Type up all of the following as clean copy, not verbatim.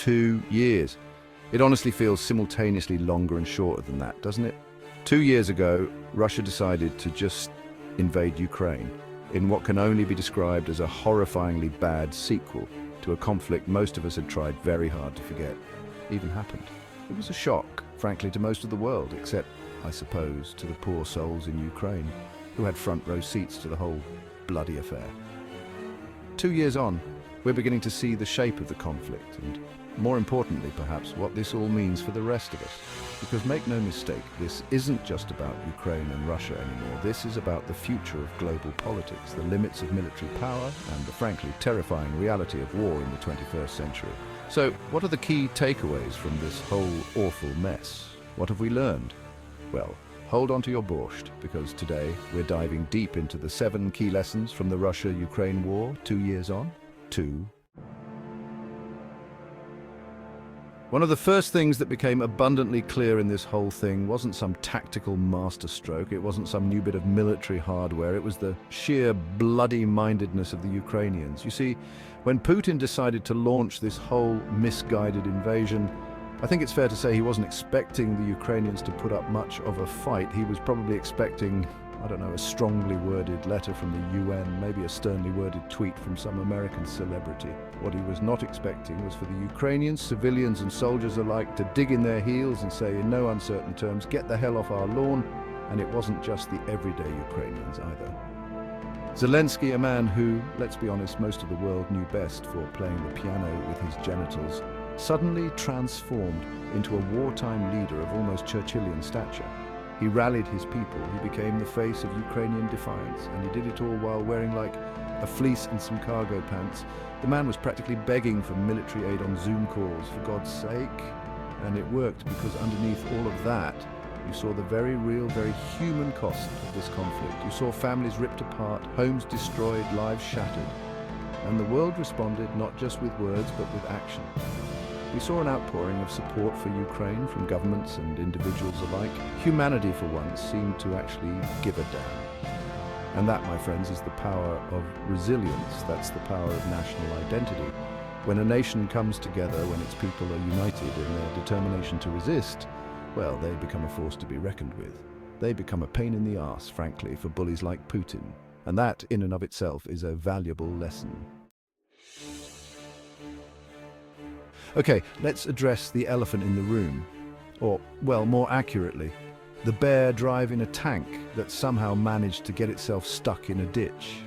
2 years. It honestly feels simultaneously longer and shorter than that, doesn't it? 2 years ago, Russia decided to just invade Ukraine in what can only be described as a horrifyingly bad sequel to a conflict most of us had tried very hard to forget even happened. It was a shock, frankly, to most of the world, except, I suppose, to the poor souls in Ukraine, who had front row seats to the whole bloody affair. 2 years on, we're beginning to see the shape of the conflict, and more importantly, perhaps, what this all means for the rest of us. Because make no mistake, this isn't just about Ukraine and Russia anymore. This is about the future of global politics, the limits of military power, and the frankly terrifying reality of war in the 21st century. So, what are the key takeaways from this whole awful mess? What have we learned? Well, hold on to your borscht, because today we're diving deep into the 7 key lessons from the Russia-Ukraine war 2 years on. One of the first things that became abundantly clear in this whole thing wasn't some tactical masterstroke, it wasn't some new bit of military hardware, it was the sheer bloody-mindedness of the Ukrainians. You see, when Putin decided to launch this whole misguided invasion, I think it's fair to say he wasn't expecting the Ukrainians to put up much of a fight. He was probably expecting, I don't know, a strongly worded letter from the UN, maybe a sternly worded tweet from some American celebrity. What he was not expecting was for the Ukrainians, civilians and soldiers alike, to dig in their heels and say in no uncertain terms, get the hell off our lawn. And it wasn't just the everyday Ukrainians either. Zelensky, a man who, let's be honest, most of the world knew best for playing the piano with his genitals, suddenly transformed into a wartime leader of almost Churchillian stature. He rallied his people, he became the face of Ukrainian defiance, and he did it all while wearing like a fleece and some cargo pants. The man was practically begging for military aid on Zoom calls, for God's sake. And it worked because underneath all of that, you saw the very real, very human cost of this conflict. You saw families ripped apart, homes destroyed, lives shattered. And the world responded not just with words, but with action. We saw an outpouring of support for Ukraine from governments and individuals alike. Humanity, for once, seemed to actually give a damn. And that, my friends, is the power of resilience. That's the power of national identity. When a nation comes together, when its people are united in their determination to resist, well, they become a force to be reckoned with. They become a pain in the arse, frankly, for bullies like Putin. And that, in and of itself, is a valuable lesson. Okay, let's address the elephant in the room. Or, well, more accurately, the bear driving a tank that somehow managed to get itself stuck in a ditch.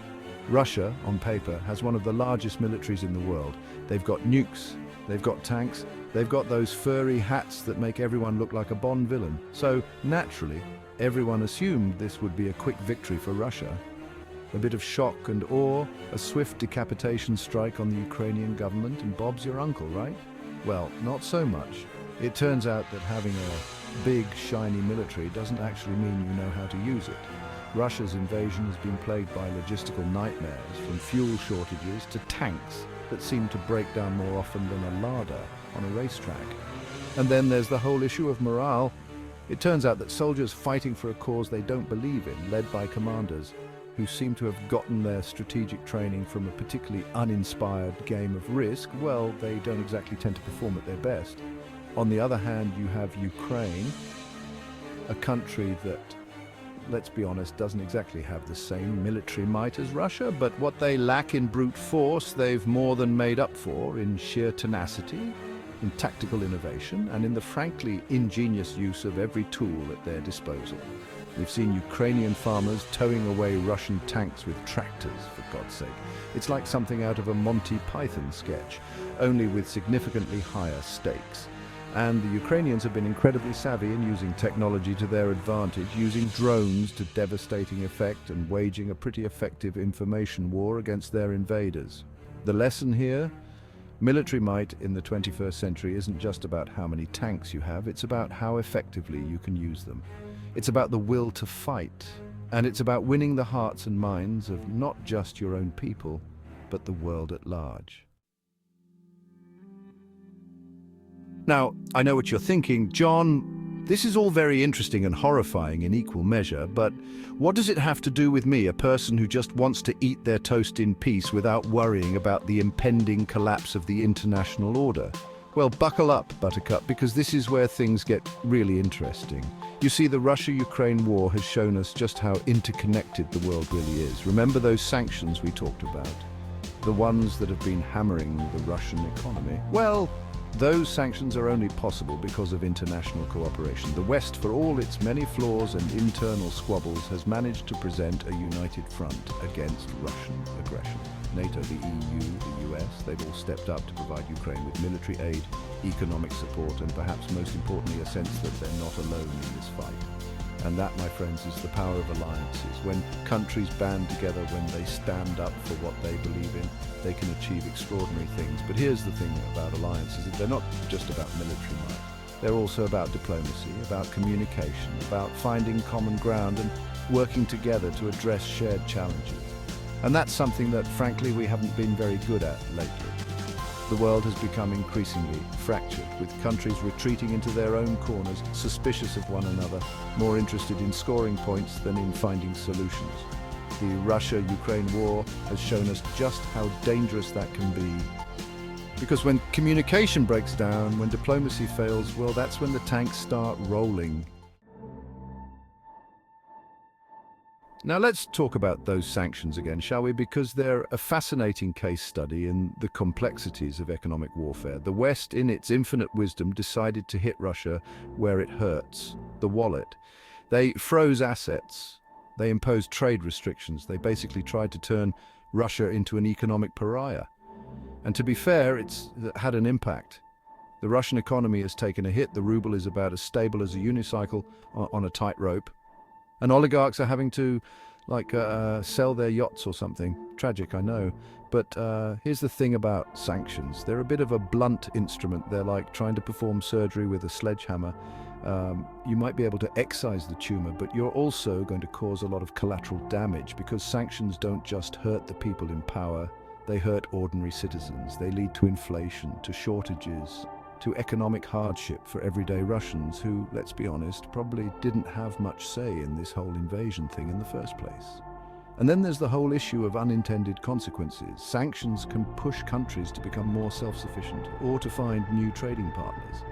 Russia, on paper, has one of the largest militaries in the world. They've got nukes, they've got tanks, they've got those furry hats that make everyone look like a Bond villain. So, naturally, everyone assumed this would be a quick victory for Russia. A bit of shock and awe, a swift decapitation strike on the Ukrainian government, and Bob's your uncle, right? Well, not so much. It turns out that having a big, shiny military doesn't actually mean you know how to use it. Russia's invasion has been plagued by logistical nightmares, from fuel shortages to tanks that seem to break down more often than a larder on a racetrack. And then there's the whole issue of morale. It turns out that soldiers fighting for a cause they don't believe in, led by commanders who seem to have gotten their strategic training from a particularly uninspired game of Risk, well, they don't exactly tend to perform at their best. On the other hand, you have Ukraine, a country that, let's be honest, doesn't exactly have the same military might as Russia, but what they lack in brute force, they've more than made up for in sheer tenacity, in tactical innovation, and in the frankly ingenious use of every tool at their disposal. We've seen Ukrainian farmers towing away Russian tanks with tractors, for God's sake. It's like something out of a Monty Python sketch, only with significantly higher stakes. And the Ukrainians have been incredibly savvy in using technology to their advantage, using drones to devastating effect and waging a pretty effective information war against their invaders. The lesson here? Military might in the 21st century isn't just about how many tanks you have, it's about how effectively you can use them. It's about the will to fight, and it's about winning the hearts and minds of not just your own people, but the world at large. Now, I know what you're thinking, John, this is all very interesting and horrifying in equal measure, but what does it have to do with me, a person who just wants to eat their toast in peace without worrying about the impending collapse of the international order? Well, buckle up, Buttercup, because this is where things get really interesting. You see, the Russia-Ukraine war has shown us just how interconnected the world really is. Remember those sanctions we talked about? The ones that have been hammering the Russian economy? Well, those sanctions are only possible because of international cooperation. The West, for all its many flaws and internal squabbles, has managed to present a united front against Russian aggression. NATO, the EU, the US, they've all stepped up to provide Ukraine with military aid, economic support, and perhaps most importantly, a sense that they're not alone in this fight. And that, my friends, is the power of alliances. When countries band together, when they stand up for what they believe in, they can achieve extraordinary things. But here's the thing about alliances, that they're not just about military might. They're also about diplomacy, about communication, about finding common ground and working together to address shared challenges. And that's something that, frankly, we haven't been very good at lately. The world has become increasingly fractured, with countries retreating into their own corners, suspicious of one another, more interested in scoring points than in finding solutions. The Russia-Ukraine war has shown us just how dangerous that can be. Because when communication breaks down, when diplomacy fails, well, that's when the tanks start rolling. Now let's talk about those sanctions again, shall we? Because they're a fascinating case study in the complexities of economic warfare. The West, in its infinite wisdom, decided to hit Russia where it hurts, the wallet. They froze assets. They imposed trade restrictions. They basically tried to turn Russia into an economic pariah. And to be fair, it's had an impact. The Russian economy has taken a hit. The ruble is about as stable as a unicycle on a tightrope. And oligarchs are having to, sell their yachts or something. Tragic, I know. But here's the thing about sanctions. They're a bit of a blunt instrument. They're like trying to perform surgery with a sledgehammer. You might be able to excise the tumor, but you're also going to cause a lot of collateral damage, because sanctions don't just hurt the people in power. They hurt ordinary citizens. They lead to inflation, to shortages, to economic hardship for everyday Russians who, let's be honest, probably didn't have much say in this whole invasion thing in the first place. And then there's the whole issue of unintended consequences. Sanctions can push countries to become more self-sufficient or to find new trading partners.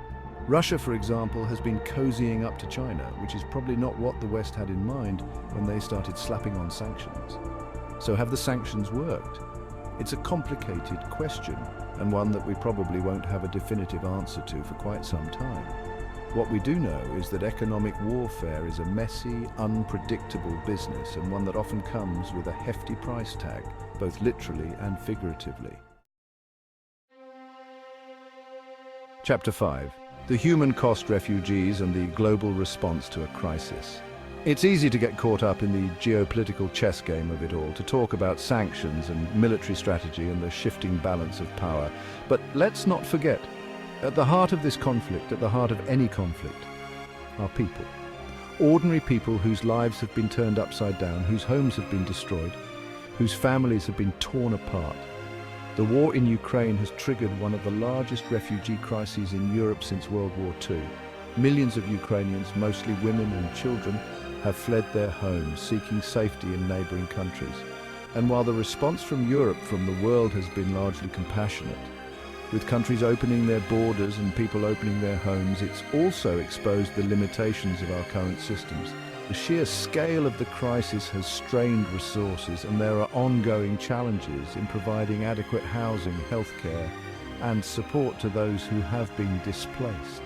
Russia, for example, has been cozying up to China, which is probably not what the West had in mind when they started slapping on sanctions. So have the sanctions worked? It's a complicated question, and one that we probably won't have a definitive answer to for quite some time. What we do know is that economic warfare is a messy, unpredictable business, and one that often comes with a hefty price tag, both literally and figuratively. Chapter 5. The human cost refugees and the global response to a crisis. It's easy to get caught up in the geopolitical chess game of it all, to talk about sanctions and military strategy and the shifting balance of power. But let's not forget, at the heart of this conflict, at the heart of any conflict, are people. Ordinary people whose lives have been turned upside down, whose homes have been destroyed, whose families have been torn apart. The war in Ukraine has triggered one of the largest refugee crises in Europe since World War II. Millions of Ukrainians, mostly women and children, have fled their homes, seeking safety in neighboring countries. And while the response from Europe, from the world, has been largely compassionate, with countries opening their borders and people opening their homes, it's also exposed the limitations of our current systems. The sheer scale of the crisis has strained resources, and there are ongoing challenges in providing adequate housing, healthcare, and support to those who have been displaced.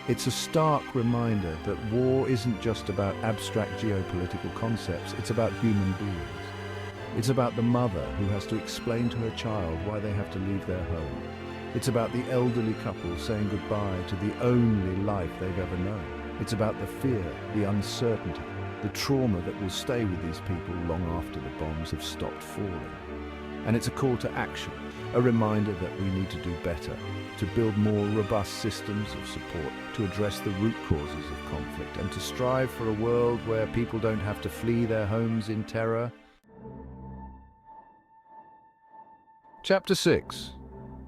It's a stark reminder that war isn't just about abstract geopolitical concepts, it's about human beings. It's about the mother who has to explain to her child why they have to leave their home. It's about the elderly couple saying goodbye to the only life they've ever known. It's about the fear, the uncertainty, the trauma that will stay with these people long after the bombs have stopped falling. And it's a call to action, a reminder that we need to do better, to build more robust systems of support, to address the root causes of conflict, and to strive for a world where people don't have to flee their homes in terror. Chapter 6.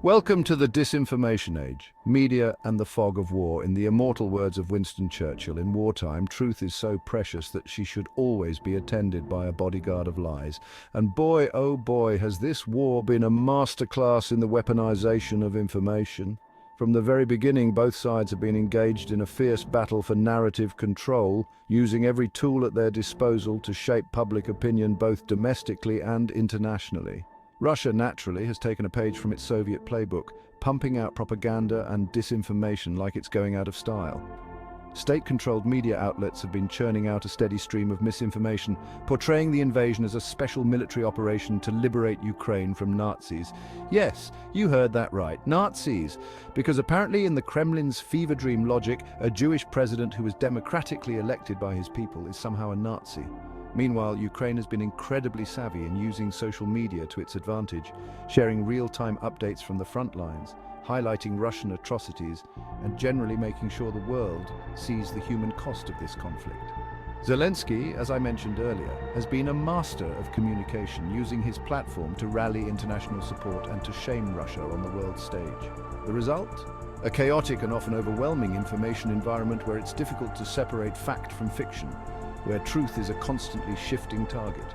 Welcome to the disinformation age, media and the fog of war. In the immortal words of Winston Churchill, in wartime, truth is so precious that she should always be attended by a bodyguard of lies. And boy, oh boy, has this war been a masterclass in the weaponization of information. From the very beginning, both sides have been engaged in a fierce battle for narrative control, using every tool at their disposal to shape public opinion both domestically and internationally. Russia, naturally, has taken a page from its Soviet playbook, pumping out propaganda and disinformation like it's going out of style. State-controlled media outlets have been churning out a steady stream of misinformation, portraying the invasion as a special military operation to liberate Ukraine from Nazis. Yes, you heard that right, Nazis. Because apparently in the Kremlin's fever dream logic, a Jewish president who was democratically elected by his people is somehow a Nazi. Meanwhile, Ukraine has been incredibly savvy in using social media to its advantage, sharing real-time updates from the front lines, highlighting Russian atrocities, and generally making sure the world sees the human cost of this conflict. Zelensky, as I mentioned earlier, has been a master of communication, using his platform to rally international support and to shame Russia on the world stage. The result? A chaotic and often overwhelming information environment where it's difficult to separate fact from fiction, where truth is a constantly shifting target.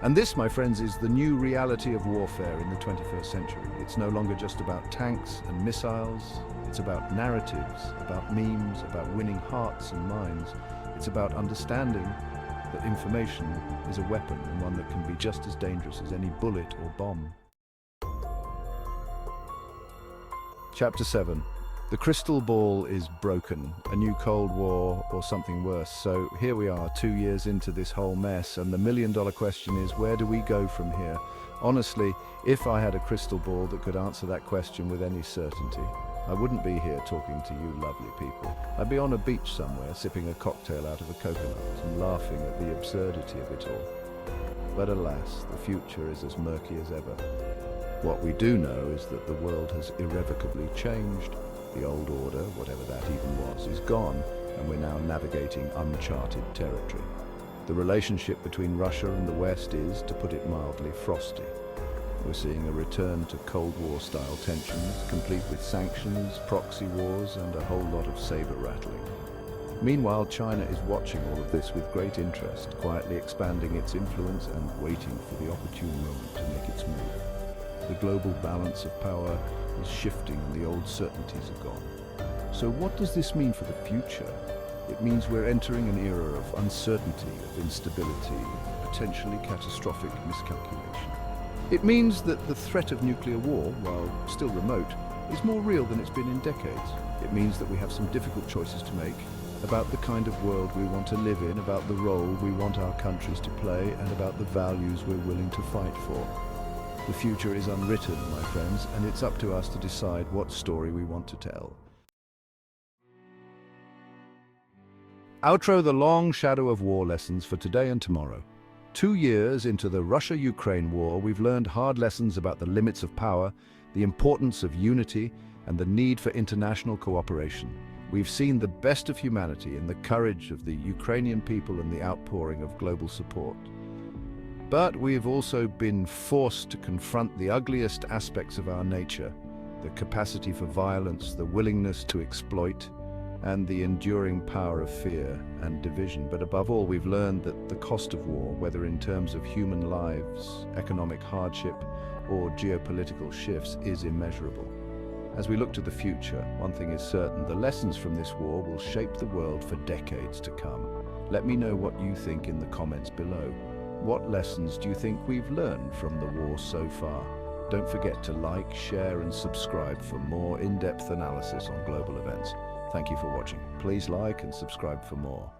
And this, my friends, is the new reality of warfare in the 21st century. It's no longer just about tanks and missiles. It's about narratives, about memes, about winning hearts and minds. It's about understanding that information is a weapon, and one that can be just as dangerous as any bullet or bomb. Chapter 7. The crystal ball is broken, a new Cold War or something worse. So here we are, 2 years into this whole mess, and the million-dollar question is, where do we go from here? Honestly, if I had a crystal ball that could answer that question with any certainty, I wouldn't be here talking to you lovely people. I'd be on a beach somewhere, sipping a cocktail out of a coconut and laughing at the absurdity of it all. But alas, the future is as murky as ever. What we do know is that the world has irrevocably changed. The old order, whatever that even was, is gone, and we're now navigating uncharted territory. The relationship between Russia and the West is, to put it mildly, frosty. We're seeing a return to Cold War-style tensions, complete with sanctions, proxy wars, and a whole lot of saber-rattling. Meanwhile, China is watching all of this with great interest, quietly expanding its influence and waiting for the opportune moment to make its move. The global balance of power is shifting and the old certainties are gone. So what does this mean for the future? It means we're entering an era of uncertainty, of instability, potentially catastrophic miscalculation. It means that the threat of nuclear war, while still remote, is more real than it's been in decades. It means that we have some difficult choices to make about the kind of world we want to live in, about the role we want our countries to play, and about the values we're willing to fight for. The future is unwritten, my friends, and it's up to us to decide what story we want to tell. Outro: the long shadow of war lessons for today and tomorrow. 2 years into the Russia-Ukraine war, we've learned hard lessons about the limits of power, the importance of unity, and the need for international cooperation. We've seen the best of humanity in the courage of the Ukrainian people and the outpouring of global support. But we have also been forced to confront the ugliest aspects of our nature, the capacity for violence, the willingness to exploit, and the enduring power of fear and division. But above all, we've learned that the cost of war, whether in terms of human lives, economic hardship, or geopolitical shifts, is immeasurable. As we look to the future, one thing is certain: the lessons from this war will shape the world for decades to come. Let me know what you think in the comments below. What lessons do you think we've learned from the war so far? Don't forget to like, share, and subscribe for more in-depth analysis on global events. Thank you for watching. Please like and subscribe for more.